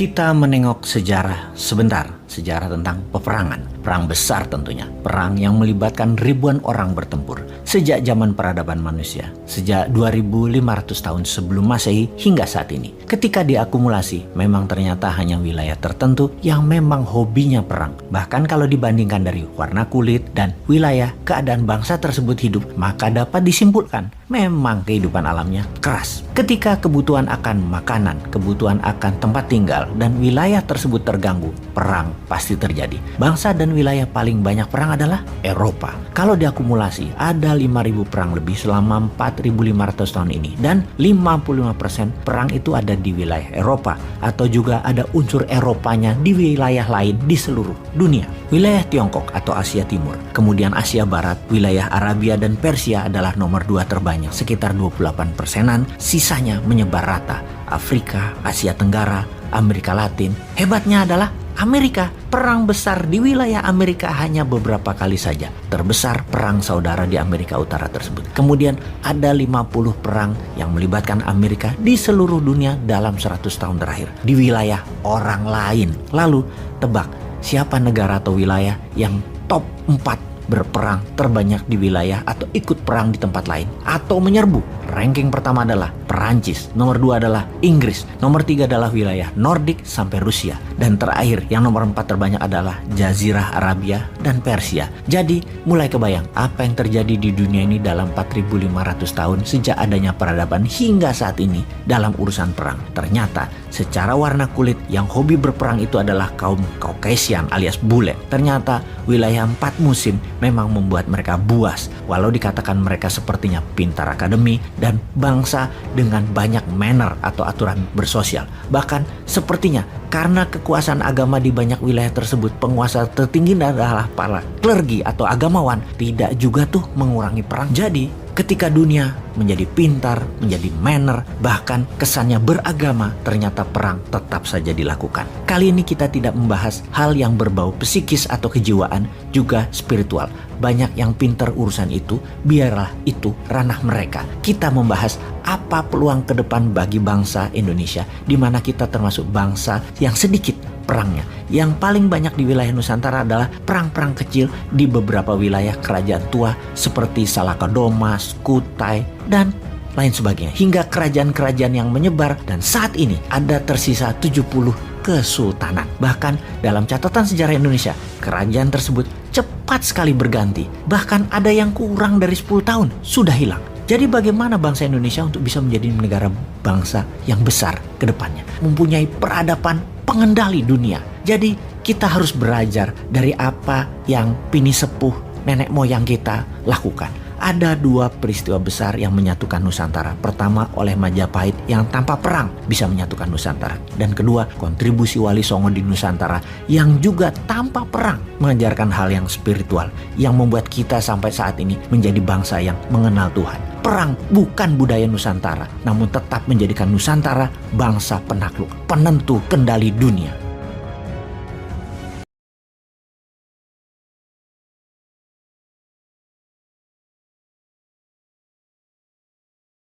Kita menengok sejarah sebentar, sejarah tentang peperangan, perang besar tentunya, perang yang melibatkan ribuan orang bertempur sejak zaman peradaban manusia, sejak 2500 tahun sebelum Masehi hingga saat ini. Ketika diakumulasi, memang ternyata hanya wilayah tertentu yang memang hobinya perang. Bahkan kalau dibandingkan dari warna kulit dan wilayah keadaan bangsa tersebut hidup, maka dapat disimpulkan memang kehidupan alamnya keras. Ketika kebutuhan akan makanan, kebutuhan akan tempat tinggal, dan wilayah tersebut terganggu, perang pasti terjadi. Bangsa dan wilayah paling banyak perang adalah Eropa. Kalau diakumulasi, ada 5.000 perang lebih selama 4.500 tahun ini. Dan 55% perang itu ada di wilayah Eropa. Atau juga ada unsur Eropanya di wilayah lain di seluruh dunia. Wilayah Tiongkok atau Asia Timur, kemudian Asia Barat, wilayah Arabia dan Persia adalah nomor 2 terbanyak, sekitar 28%-an, sisanya menyebar rata. Afrika, Asia Tenggara, Amerika Latin. Hebatnya adalah Amerika. Perang besar di wilayah Amerika hanya beberapa kali saja. Terbesar perang saudara di Amerika Utara tersebut. Kemudian ada 50 perang yang melibatkan Amerika di seluruh dunia dalam 100 tahun terakhir di wilayah orang lain. Lalu tebak siapa negara atau wilayah yang top 4 berperang terbanyak di wilayah atau ikut perang di tempat lain atau menyerbu? Ranking pertama adalah Perancis, nomor 2 adalah Inggris, nomor 3 adalah wilayah Nordik sampai Rusia, dan terakhir yang nomor 4 terbanyak adalah Jazirah Arabia dan Persia. Jadi mulai kebayang apa yang terjadi di dunia ini dalam 4.500 tahun sejak adanya peradaban hingga saat ini dalam urusan perang. Ternyata secara warna kulit yang hobi berperang itu adalah kaum Caucasian alias bule. Ternyata wilayah 4 musim memang membuat mereka buas, walau dikatakan mereka sepertinya pintar akademi dan bangsa dengan banyak manner atau aturan bersosial. Bahkan sepertinya karena kekuasaan agama di banyak wilayah tersebut, penguasa tertinggi adalah para klergi atau agamawan, tidak juga tuh mengurangi perang. Jadi ketika dunia menjadi pintar, menjadi manner, bahkan kesannya beragama, ternyata perang tetap saja dilakukan. Kali ini kita tidak membahas hal yang berbau psikis atau kejiwaan, juga spiritual. Banyak yang pintar urusan itu, biarlah itu ranah mereka. Kita membahas apa peluang ke depan bagi bangsa Indonesia, di mana kita termasuk bangsa yang sedikit perangnya. Yang paling banyak di wilayah Nusantara adalah perang-perang kecil di beberapa wilayah kerajaan tua seperti Salakadomas, Kutai, dan lain sebagainya. Hingga kerajaan-kerajaan yang menyebar, dan saat ini ada tersisa 70 kesultanan. Bahkan dalam catatan sejarah Indonesia, kerajaan tersebut cepat sekali berganti. Bahkan ada yang kurang dari 10 tahun sudah hilang. Jadi bagaimana bangsa Indonesia untuk bisa menjadi negara bangsa yang besar ke depannya? Mempunyai peradaban pengendali dunia. Jadi kita harus belajar dari apa yang pini sepuh nenek moyang kita lakukan. Ada 2 peristiwa besar yang menyatukan Nusantara. Pertama, oleh Majapahit yang tanpa perang bisa menyatukan Nusantara. Dan kedua, kontribusi Wali Songo di Nusantara yang juga tanpa perang mengajarkan hal yang spiritual yang membuat kita sampai saat ini menjadi bangsa yang mengenal Tuhan. Perang bukan budaya Nusantara, namun tetap menjadikan Nusantara bangsa penakluk, penentu kendali dunia.